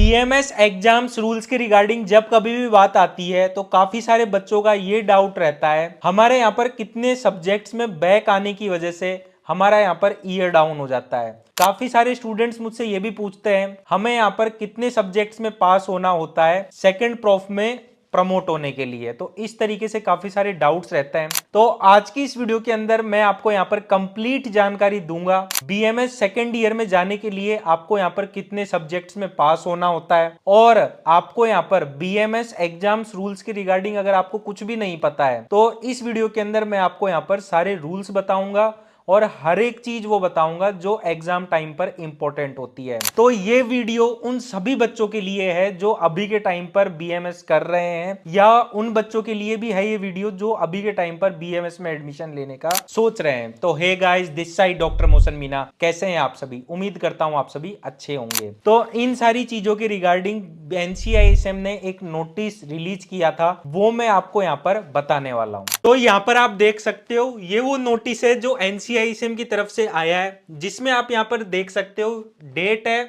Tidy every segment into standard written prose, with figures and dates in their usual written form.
BMS exams rules के regarding जब कभी भी बात आती है तो काफी सारे बच्चों का ये डाउट रहता है हमारे यहाँ पर कितने सब्जेक्ट्स में बैक आने की वजह से हमारा यहाँ पर ईयर डाउन हो जाता है। काफी सारे स्टूडेंट्स मुझसे ये भी पूछते हैं हमें यहाँ पर कितने सब्जेक्ट्स में पास होना होता है सेकंड प्रॉफ में प्रमोट होने के लिए। तो इस तरीके से काफी सारे डाउट्स रहते हैं। तो आज की इस वीडियो के अंदर मैं आपको यहाँ पर कंप्लीट जानकारी दूंगा बीएमएस सेकेंड ईयर में जाने के लिए आपको यहाँ पर कितने सब्जेक्ट्स में पास होना होता है, और आपको यहाँ पर बीएमएस एग्जाम्स रूल्स के रिगार्डिंग अगर आपको कुछ भी नहीं पता है तो इस वीडियो के अंदर मैं आपको यहाँ पर सारे रूल्स बताऊंगा और हर एक चीज वो बताऊंगा जो एग्जाम टाइम पर इंपॉर्टेंट होती है। तो ये वीडियो उन सभी बच्चों के लिए है जो अभी के टाइम पर बीएमएस कर रहे हैं, या उन बच्चों के लिए भी है ये वीडियो जो अभी के टाइम पर बीएमएस में एडमिशन लेने का सोच रहे हैं। तो hey guys, this side doctor Mohsin Meena. कैसे हैं आप सभी? उम्मीद करता हूं आप सभी अच्छे होंगे। तो इन सारी चीजों के रिगार्डिंग एनसीआईएसएम ने एक नोटिस रिलीज किया था, वो मैं आपको यहाँ पर बताने वाला हूँ। तो यहाँ पर आप देख सकते हो ये वो नोटिस है जो एनसीआईएसएम की तरफ से आया है, जिसमें आप यहाँ पर देख सकते हो डेट है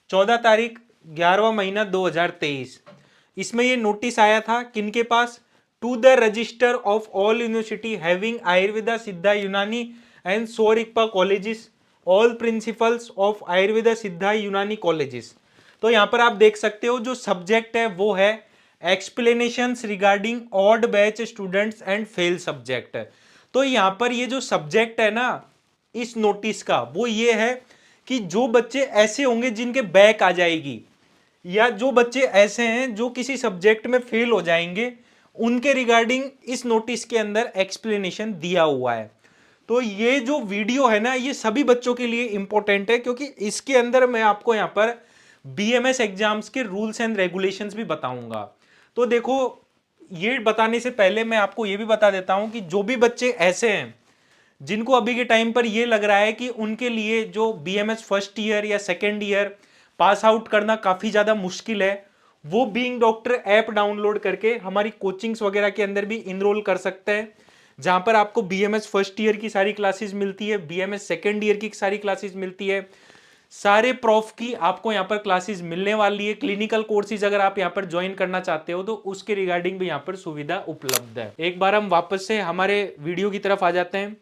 14 तारीख 11वां महीना 2023। इसमें ये नोटिस आया था किनके पास? To the registrar of all university having Ayurveda Siddha Unani and Sowa Rigpa colleges, all principals of Ayurveda Siddha Unani colleges. तो यहाँ पर आप देख सकते हो जो सब्जेक्ट है वो है explanations regarding odd batch students and fail subject. तो यहाँ पर ये जो सब्जेक्ट है ना इस नोटिस का, वो ये है कि जो बच्चे ऐसे होंगे जिनके बैक आ जाएगी, या जो बच्चे ऐसे हैं जो किसी सब्जेक्ट में फेल हो जाएंगे, उनके रिगार्डिंग इस नोटिस के अंदर एक्सप्लेनेशन दिया हुआ है। तो ये जो वीडियो है ना ये सभी बच्चों के लिए इंपॉर्टेंट है, क्योंकि इसके अंदर मैं आपको यहाँ पर बीएमएस एग्जाम्स के रूल्स एंड रेगुलेशंस भी बताऊंगा। तो देखो, ये बताने से पहले मैं आपको ये भी बता देता हूं कि जो भी बच्चे ऐसे हैं जिनको अभी के टाइम पर ये लग रहा है कि उनके लिए जो बीएमएस फर्स्ट ईयर या सेकेंड ईयर पास आउट करना काफ़ी ज़्यादा मुश्किल है, वो बीइंग डॉक्टर ऐप डाउनलोड करके हमारी कोचिंग्स वगैरह के अंदर भी इनरोल कर सकते हैं, जहां पर आपको बीएमएस फर्स्ट ईयर की सारी क्लासेस मिलती है, बीएमएस सेकेंड ईयर की सारी क्लासेस मिलती है, सारे प्रॉफ की आपको यहाँ पर क्लासेस मिलने वाली है। क्लिनिकल कोर्सेज अगर आप यहाँ पर ज्वाइन करना चाहते हो तो उसके रिगार्डिंग भी यहाँ पर सुविधा उपलब्ध है। एक बार हम वापस से हमारे वीडियो की तरफ आ जाते हैं।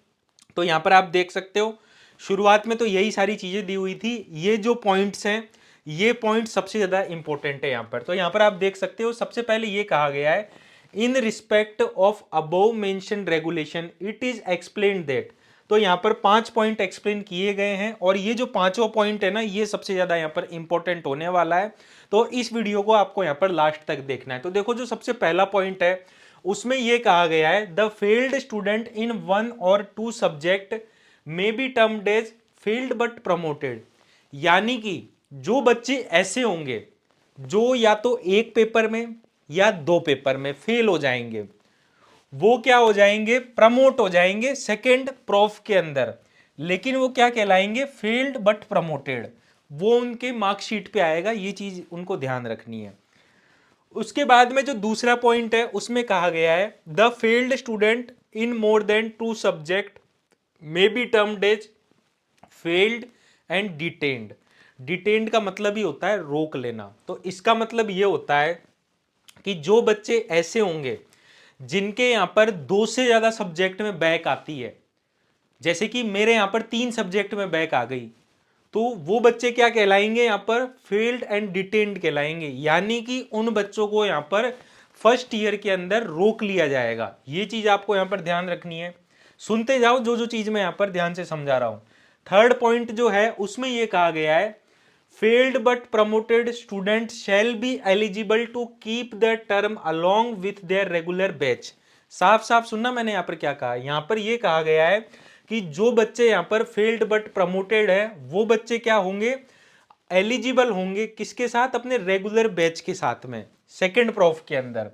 तो यहाँ पर आप देख सकते हो शुरुआत में तो यही सारी चीजें दी हुई थी। ये जो पॉइंट्स हैं ये पॉइंट सबसे ज्यादा इंपॉर्टेंट है यहाँ पर। तो यहाँ पर आप देख सकते हो सबसे पहले ये कहा गया है, in respect of above mentioned regulation it is explained that. तो यहाँ पर 5 पॉइंट एक्सप्लेन किए गए हैं, और ये जो 5वां पॉइंट है ना ये सबसे ज्यादा यहाँ पर इंपॉर्टेंट होने वाला है। तो इस वीडियो को आपको यहाँ पर लास्ट तक देखना है। तो देखो, जो सबसे पहला पॉइंट है उसमें ये कहा गया है, the failed student in 1 or 2 subject may be termed as failed but promoted. यानी कि जो बच्चे ऐसे होंगे जो या तो एक पेपर में या 2 पेपर में फेल हो जाएंगे, वो क्या हो जाएंगे? प्रमोट हो जाएंगे सेकेंड प्रॉफ के अंदर, लेकिन वो क्या कहलाएंगे? Failed but promoted. वो उनके मार्कशीट पे आएगा, ये चीज उनको ध्यान रखनी है। उसके बाद में जो दूसरा पॉइंट है उसमें कहा गया है, the failed student in more than 2 subject may be termed as failed and detained. Detained का मतलब ही होता है रोक लेना। तो इसका मतलब ये होता है कि जो बच्चे ऐसे होंगे जिनके यहाँ पर 2 से ज्यादा सब्जेक्ट में बैक आती है, जैसे कि मेरे यहाँ पर 3 सब्जेक्ट में बैक आ गई, तो वो बच्चे क्या कहलाएंगे? यहाँ पर फेल्ड एंड डिटेन्ड कहलाएंगे। यानी कि उन बच्चों को यहाँ पर फर्स्ट ईयर के अंदर रोक लिया जाएगा। ये चीज आपको यहाँ पर ध्यान रखनी है। सुनते जाओ जो जो चीज मैं यहाँ पर ध्यान से समझा रहा हूं। थर्ड पॉइंट जो है उसमें यह कहा गया है, failed but promoted student shall be eligible to keep the term along with their regular batch. साफ साफ सुनना मैंने यहाँ पर क्या कहा। यहाँ पर यह कहा गया है कि जो बच्चे यहाँ पर फेल्ड बट प्रमोटेड है वो बच्चे क्या होंगे? एलिजिबल होंगे किसके साथ? अपने रेगुलर बैच के साथ में सेकेंड प्रॉफ के अंदर।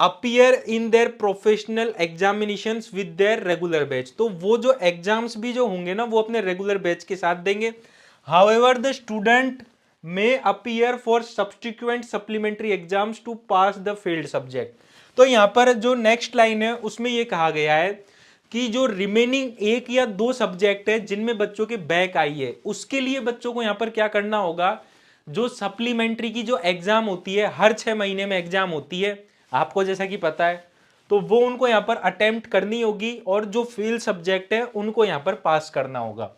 Appear in their professional examinations with their regular batch. तो वो जो एग्जाम्स भी जो होंगे ना वो अपने रेगुलर बैच के साथ देंगे। However the student may appear for subsequent supplementary exams to pass the failed subject. तो यहाँ पर जो नेक्स्ट लाइन है उसमें ये कहा गया है कि जो रिमेनिंग 1 या 2 सब्जेक्ट है जिनमें बच्चों के बैक आई है, उसके लिए बच्चों को यहाँ पर क्या करना होगा? जो सप्लीमेंट्री की जो एग्जाम होती है, हर 6 महीने में एग्जाम होती है आपको जैसा कि पता है, तो वो उनको यहाँ पर अटेम्प्ट करनी होगी और जो फेल सब्जेक्ट है उनको यहाँ पर पास करना होगा।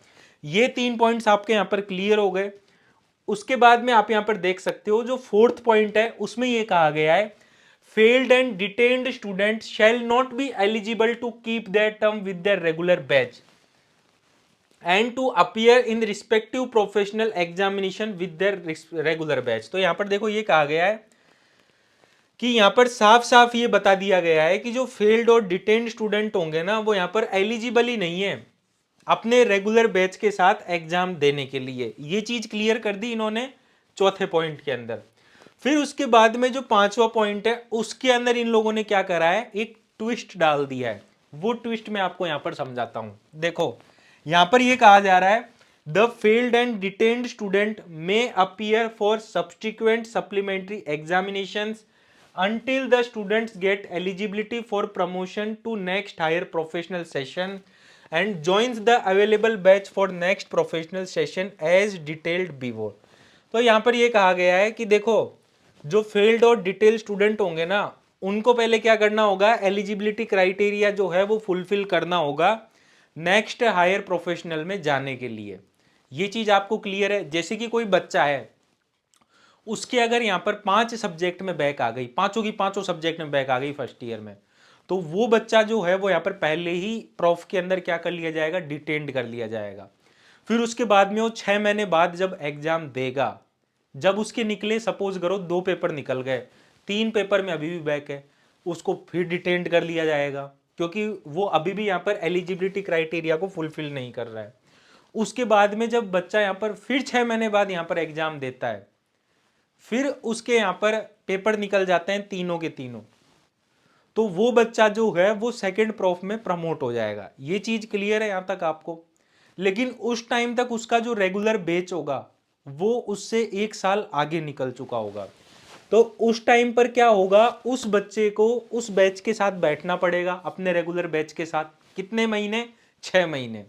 ये 3 पॉइंट्स आपके यहाँ पर क्लियर हो गए। उसके बाद में आप यहाँ पर देख सकते हो जो 4th पॉइंट है उसमें ये कहा गया है, failed and detained student shall not be eligible to keep their term with their regular batch and to appear in respective professional examination with their regular batch. तो यहां पर देखो ये कहा गया है कि यहां पर साफ साफ ये बता दिया गया है कि जो फेल्ड और डिटेन्ड स्टूडेंट होंगे ना, वो यहां पर एलिजिबल ही नहीं है अपने रेगुलर बैच के साथ एग्जाम देने के लिए। ये चीज क्लियर कर दी इन्होंने 4थे पॉइंट के अंदर। फिर उसके बाद में जो 5वां पॉइंट है उसके अंदर इन लोगों ने क्या करा है, एक ट्विस्ट डाल दिया है। वो ट्विस्ट मैं आपको यहां पर समझाता हूं। देखो यहां पर यह कहा जा रहा है, the failed and detained student may appear for subsequent supplementary examinations until the students get eligibility for promotion to next higher professional session and joins the available batch for next professional session as detailed below। तो यहाँ पर ये कहा गया है कि देखो जो फेल्ड और डिटेल स्टूडेंट होंगे ना, उनको पहले क्या करना होगा, एलिजिबिलिटी क्राइटेरिया जो है वो फुलफिल करना होगा नेक्स्ट हायर प्रोफेशनल में जाने के लिए। ये चीज आपको क्लियर है। जैसे कि कोई बच्चा है, उसके अगर यहाँ पर 5 सब्जेक्ट में बैक आ गई, पांचों की पांचों सब्जेक्ट में बैक आ गई फर्स्ट ईयर में, तो वो बच्चा जो है वो यहाँ पर पहले ही प्रॉफ के अंदर क्या कर लिया जाएगा, डिटेन्ड कर लिया जाएगा। फिर उसके बाद में वो 6 महीने बाद जब एग्जाम देगा, जब उसके निकले, सपोज करो 2 पेपर निकल गए, 3 पेपर में अभी भी बैक है, उसको फिर डिटेन्ड कर लिया जाएगा क्योंकि वो अभी भी यहाँ पर एलिजिबिलिटी क्राइटेरिया को फुलफिल नहीं कर रहा है। उसके बाद में जब बच्चा यहाँ पर फिर 6 महीने बाद यहाँ पर एग्जाम देता है, फिर उसके यहां पर पेपर निकल जाते हैं तीनों के तीनों, तो वो बच्चा जो है वो सेकंड प्रॉफ में प्रमोट हो जाएगा। ये चीज क्लियर है यहां तक आपको। लेकिन उस टाइम तक उसका जो रेगुलर बैच होगा वो उससे 1 साल आगे निकल चुका होगा। तो उस टाइम पर क्या होगा, उस बच्चे को उस बैच के साथ बैठना पड़ेगा, अपने रेगुलर बैच के साथ। कितने महीने, 6 महीने।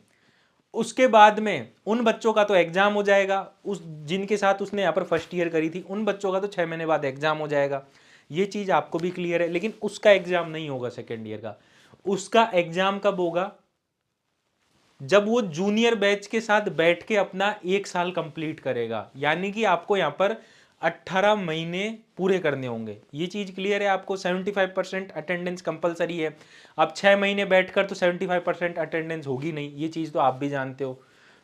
उसके बाद में उन बच्चों का तो एग्जाम हो जाएगा, उस जिनके साथ उसने यहाँ पर फर्स्ट ईयर करी थी, उन बच्चों का तो 6 महीने बाद एग्जाम हो जाएगा। ये चीज आपको भी क्लियर है। लेकिन उसका एग्जाम नहीं होगा सेकेंड ईयर का। उसका एग्जाम कब होगा, जब वो जूनियर बैच के साथ बैठ के अपना 1 साल कंप्लीट करेगा। यानी कि आपको यहाँ पर 18 महीने पूरे करने होंगे। ये चीज क्लियर है आपको। 75% अटेंडेंस कंपलसरी है। अब 6 महीने बैठकर तो 75% अटेंडेंस होगी नहीं, ये चीज तो आप भी जानते हो।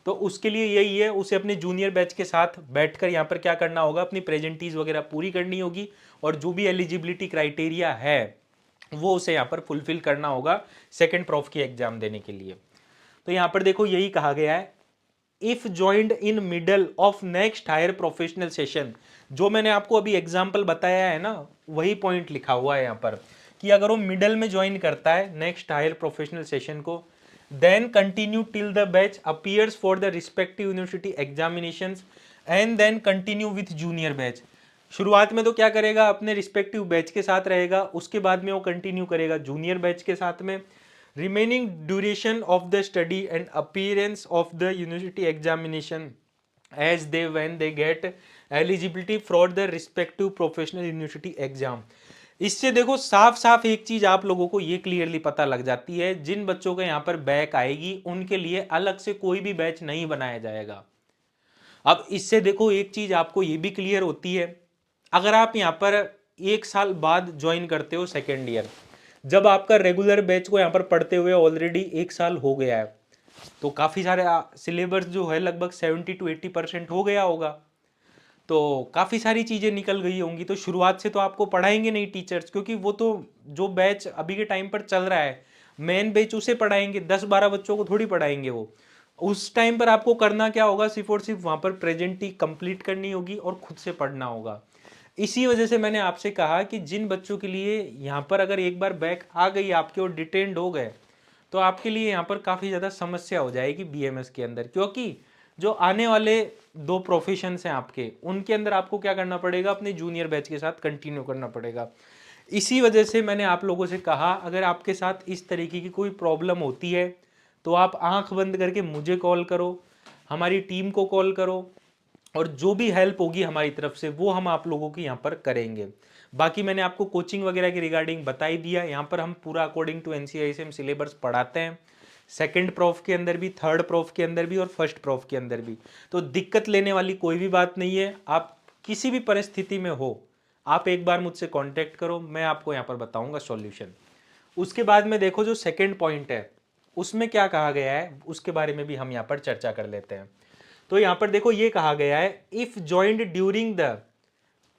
तो उसके लिए यही है, उसे अपने जूनियर बैच के साथ बैठकर यहाँ पर क्या करना होगा, अपनी प्रेजेंटीज वगैरह पूरी करनी होगी और जो भी एलिजिबिलिटी क्राइटेरिया है वो उसे यहाँ पर फुलफिल करना होगा सेकेंड प्रॉफ की एग्जाम देने के लिए। तो यहाँ पर देखो यही कहा गया है, if joined in middle of next higher professional session. जो मैंने आपको अभी एग्जांपल बताया है ना, वही पॉइंट लिखा हुआ है यहाँ पर कि अगर वो मिडल में ज्वाइन करता है नेक्स्ट हायर प्रोफेशनल सेशन को, then continue till the batch appears for the respective university examinations and then continue with junior batch. शुरुआत में तो क्या करेगा, अपने रिस्पेक्टिव बैच के साथ रहेगा, उसके बाद में वो कंटिन्यू करेगा जूनियर बैच के साथ में। remaining duration of the study and appearance of the university examination as they when they get eligibility for the respective professional university exam। इससे देखो साफ साफ एक चीज आप लोगों को ये क्लियरली पता लग जाती है, जिन बच्चों के यहाँ पर बैक आएगी उनके लिए अलग से कोई भी बैच नहीं बनाया जाएगा। अब इससे देखो एक चीज आपको ये भी क्लियर होती है, अगर आप यहाँ पर 1 साल बाद ज्वाइन करते हो सेकेंड ईयर, जब आपका रेगुलर बैच को यहाँ पर पढ़ते हुए ऑलरेडी 1 साल हो गया है, तो काफ़ी सारे सिलेबस जो है लगभग 70 to 80% हो गया होगा, तो काफ़ी सारी चीज़ें निकल गई होंगी। तो शुरुआत से तो आपको पढ़ाएंगे नहीं टीचर्स, क्योंकि वो तो जो बैच अभी के टाइम पर चल रहा है मेन बैच उसे पढ़ाएंगे, 10-12 बच्चों को थोड़ी पढ़ाएंगे वो। उस टाइम पर आपको करना क्या होगा, सिर्फ और सिर्फ वहाँ पर प्रेजेंटी कंप्लीट करनी होगी और खुद से पढ़ना होगा। इसी वजह से मैंने आपसे कहा कि जिन बच्चों के लिए यहाँ पर अगर एक बार बैक आ गई आपके और डिटेन्ड हो गए, तो आपके लिए यहाँ पर काफ़ी ज़्यादा समस्या हो जाएगी बीएमएस के अंदर, क्योंकि जो आने वाले 2 प्रोफेशंस हैं आपके, उनके अंदर आपको क्या करना पड़ेगा, अपने जूनियर बैच के साथ कंटिन्यू करना पड़ेगा। इसी वजह से मैंने आप लोगों से कहा, अगर आपके साथ इस तरीके की कोई प्रॉब्लम होती है तो आप आंख बंद करके मुझे कॉल करो, हमारी टीम को कॉल करो, और जो भी हेल्प होगी हमारी तरफ से वो हम आप लोगों की यहाँ पर करेंगे। बाकी मैंने आपको कोचिंग वगैरह की रिगार्डिंग बता ही दिया। यहाँ पर हम पूरा अकॉर्डिंग टू NCISM सिलेबस पढ़ाते हैं, सेकंड प्रॉफ के अंदर भी, थर्ड प्रॉफ के अंदर भी और फर्स्ट प्रॉफ के अंदर भी। तो दिक्कत लेने वाली कोई भी बात नहीं है। आप किसी भी परिस्थिति में हो, आप एक बार मुझसे कांटेक्ट करो, मैं आपको यहाँ पर बताऊंगा सॉल्यूशन। उसके बाद में देखो जो सेकंड पॉइंट है उसमें क्या कहा गया है उसके बारे में भी हम यहाँ पर चर्चा कर लेते हैं। तो यहाँ पर देखो ये कहा गया है, if joined during the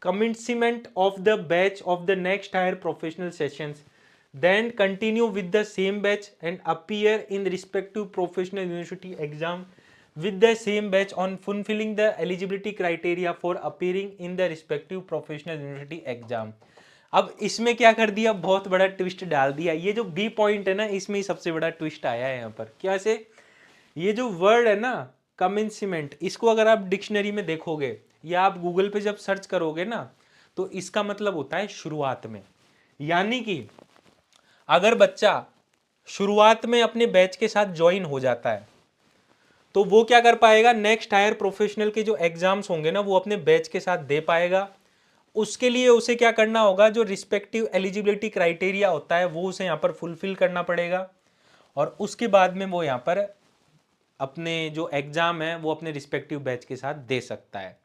commencement of the batch of the next higher professional sessions, then continue with the same batch and appear in respective professional university exam with the same batch on fulfilling the eligibility criteria for appearing in the respective professional university exam। अब इसमें क्या कर दिया, बहुत बड़ा twist डाल दिया। ये जो बी पॉइंट है ना, इसमें ही सबसे बड़ा ट्विस्ट आया है यहाँ पर। क्या से, ये जो वर्ड है ना कमेंसमेंट, इसको अगर आप डिक्शनरी में देखोगे या आप गूगल पे जब सर्च करोगे ना, तो इसका मतलब होता है शुरुआत में। यानी कि अगर बच्चा शुरुआत में अपने बैच के साथ ज्वाइन हो जाता है तो वो क्या कर पाएगा, नेक्स्ट हायर प्रोफेशनल के जो एग्जाम्स होंगे ना वो अपने बैच के साथ दे पाएगा। उसके लिए उसे क्या करना होगा, जो रिस्पेक्टिव एलिजिबिलिटी क्राइटेरिया होता है वो उसे यहाँ पर फुलफिल करना पड़ेगा, और उसके बाद में वो यहाँ पर अपने जो एग्जाम है वो अपने रिस्पेक्टिव बैच के साथ दे सकता है।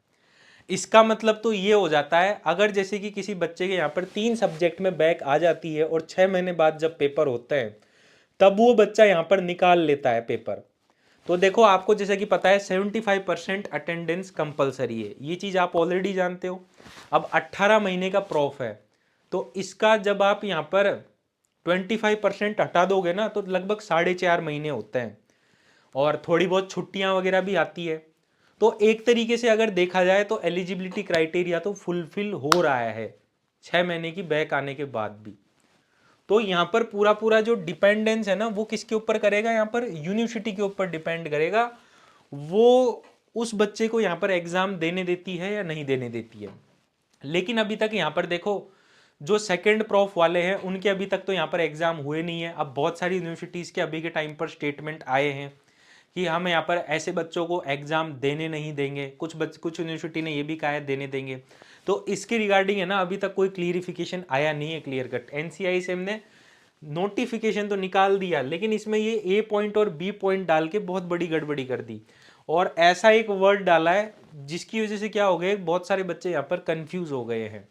इसका मतलब तो ये हो जाता है, अगर जैसे कि किसी बच्चे के यहाँ पर 3 सब्जेक्ट में बैक आ जाती है और 6 महीने बाद जब पेपर होते हैं तब वो बच्चा यहाँ पर निकाल लेता है पेपर। तो देखो आपको जैसे कि पता है 75% अटेंडेंस कंपलसरी है, ये चीज़ आप ऑलरेडी जानते हो। अब 18 महीने का प्रॉफ है, तो इसका जब आप यहाँ पर 25% हटा दोगे ना तो लगभग 4.5 महीने होते हैं, और थोड़ी बहुत छुट्टियां वगैरह भी आती है। तो एक तरीके से अगर देखा जाए तो एलिजिबिलिटी क्राइटेरिया तो फुलफिल हो रहा है 6 महीने की बैक आने के बाद भी। तो यहाँ पर पूरा पूरा जो डिपेंडेंस है ना वो किसके ऊपर करेगा, यहाँ पर यूनिवर्सिटी के ऊपर डिपेंड करेगा, वो उस बच्चे को यहाँ पर एग्जाम देने देती है या नहीं देने देती है। लेकिन अभी तक यहाँ पर देखो जो सेकंड प्रॉफ वाले हैं उनके अभी तक तो यहाँ पर एग्जाम हुए नहीं है। अब बहुत सारी यूनिवर्सिटीज़ के अभी के टाइम पर स्टेटमेंट आए हैं कि हम यहाँ पर ऐसे बच्चों को एग्जाम देने नहीं देंगे, कुछ यूनिवर्सिटी ने ये भी कहा है देने देंगे। तो इसके रिगार्डिंग है ना अभी तक कोई क्लियरिफिकेशन आया नहीं है क्लियर कट। NCISM ने नोटिफिकेशन तो निकाल दिया, लेकिन इसमें ये ए पॉइंट और बी पॉइंट डाल के बहुत बड़ी गड़बड़ी कर दी, और ऐसा एक वर्ड डाला है जिसकी वजह से क्या हो गया, बहुत सारे बच्चे यहाँ पर कंफ्यूज हो गए हैं।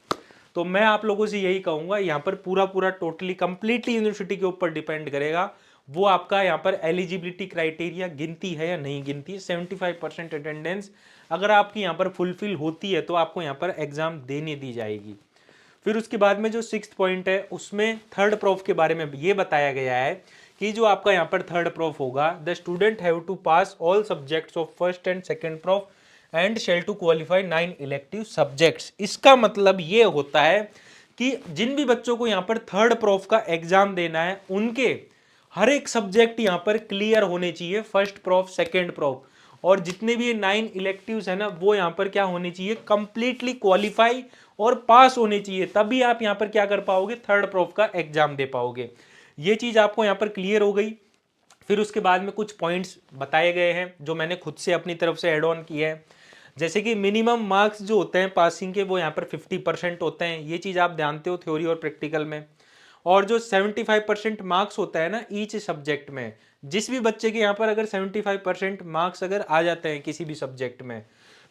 तो मैं आप लोगों से यही कहूँगा, यहाँ पर पूरा पूरा टोटली कंप्लीटली यूनिवर्सिटी के ऊपर डिपेंड करेगा, वो आपका यहाँ पर एलिजिबिलिटी क्राइटेरिया गिनती है या नहीं गिनती है। 75% अटेंडेंस अगर आपकी यहाँ पर फुलफिल होती है तो आपको यहाँ पर एग्जाम देने दी जाएगी। फिर उसके बाद में जो 6th पॉइंट है उसमें थर्ड प्रॉफ के बारे में ये बताया गया है कि जो आपका यहाँ पर थर्ड प्रॉफ होगा, the student have to pass all subjects of first and second prof and shall to qualify 9 elective subjects. इसका मतलब ये होता है कि जिन भी बच्चों को यहाँ पर थर्ड प्रॉफ का एग्जाम देना है उनके हर एक सब्जेक्ट यहाँ पर क्लियर होने चाहिए, फर्स्ट प्रॉफ सेकंड प्रॉफ, और जितने भी 9 इलेक्टिव्स है ना वो यहाँ पर क्या होने चाहिए, कंप्लीटली क्वालिफाई और पास होने चाहिए, तभी आप यहाँ पर क्या कर पाओगे, थर्ड प्रॉफ का एग्जाम दे पाओगे। ये चीज आपको यहाँ पर क्लियर हो गई। फिर उसके बाद में कुछ पॉइंट्स बताए गए हैं जो मैंने खुद से अपनी तरफ से ऐड ऑन किया है, जैसे कि मिनिमम मार्क्स जो होते हैं पासिंग के वो यहाँ पर 50% होते हैं, ये चीज़ आप जानते हो थ्योरी और प्रैक्टिकल में। और जो 75% मार्क्स होता है ना ईच सब्जेक्ट में, जिस भी बच्चे के यहाँ पर अगर 75% मार्क्स अगर आ जाते हैं किसी भी सब्जेक्ट में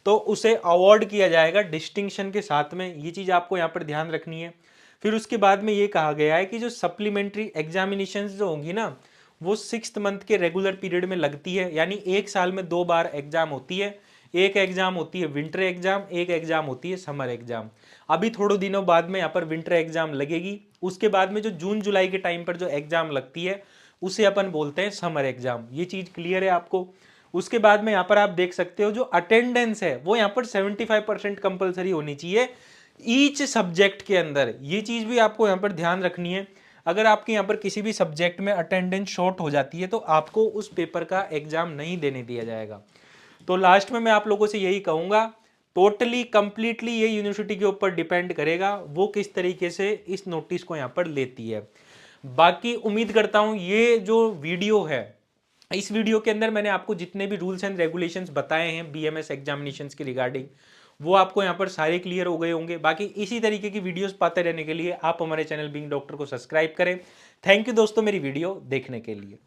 तो उसे अवार्ड किया जाएगा डिस्टिंक्शन के साथ में, ये चीज़ आपको यहाँ पर ध्यान रखनी है। फिर उसके बाद में ये कहा गया है कि जो सप्लीमेंट्री एग्जामिनेशन जो होंगी ना वो 6th मंथ के रेगुलर पीरियड में लगती है, यानी एक साल में 2 बार एग्जाम होती है। एक एग्जाम होती है विंटर एग्जाम, एक एग्जाम होती है समर एग्जाम। अभी थोड़े दिनों बाद में यहाँ पर विंटर एग्जाम लगेगी, उसके बाद में जो जून जुलाई के टाइम पर जो एग्जाम लगती है उसे अपन बोलते हैं समर एग्जाम। ये चीज क्लियर है आपको। उसके बाद में यहाँ पर आप देख सकते हो जो अटेंडेंस है वो यहाँ पर 75% कंपलसरी होनी चाहिए ईच सब्जेक्ट के अंदर, ये चीज भी आपको यहाँ पर ध्यान रखनी है। अगर आपके यहाँ पर किसी भी सब्जेक्ट में अटेंडेंस शॉर्ट हो जाती है तो आपको उस पेपर का एग्जाम नहीं देने दिया जाएगा। तो लास्ट में मैं आप लोगों से यही कहूंगा, टोटली कंप्लीटली ये यूनिवर्सिटी के ऊपर डिपेंड करेगा वो किस तरीके से इस नोटिस को यहाँ पर लेती है। बाकी उम्मीद करता हूं ये जो वीडियो है इस वीडियो के अंदर मैंने आपको जितने भी रूल्स एंड रेगुलेशंस बताए हैं बीएमएस एग्जामिनेशंस के रिगार्डिंग, वो आपको यहाँ पर सारे क्लियर हो गए होंगे। बाकी इसी तरीके की वीडियोस पाते रहने के लिए आप हमारे चैनल बीइंग डॉक्टर को सब्सक्राइब करें। थैंक यू दोस्तों मेरी वीडियो देखने के लिए।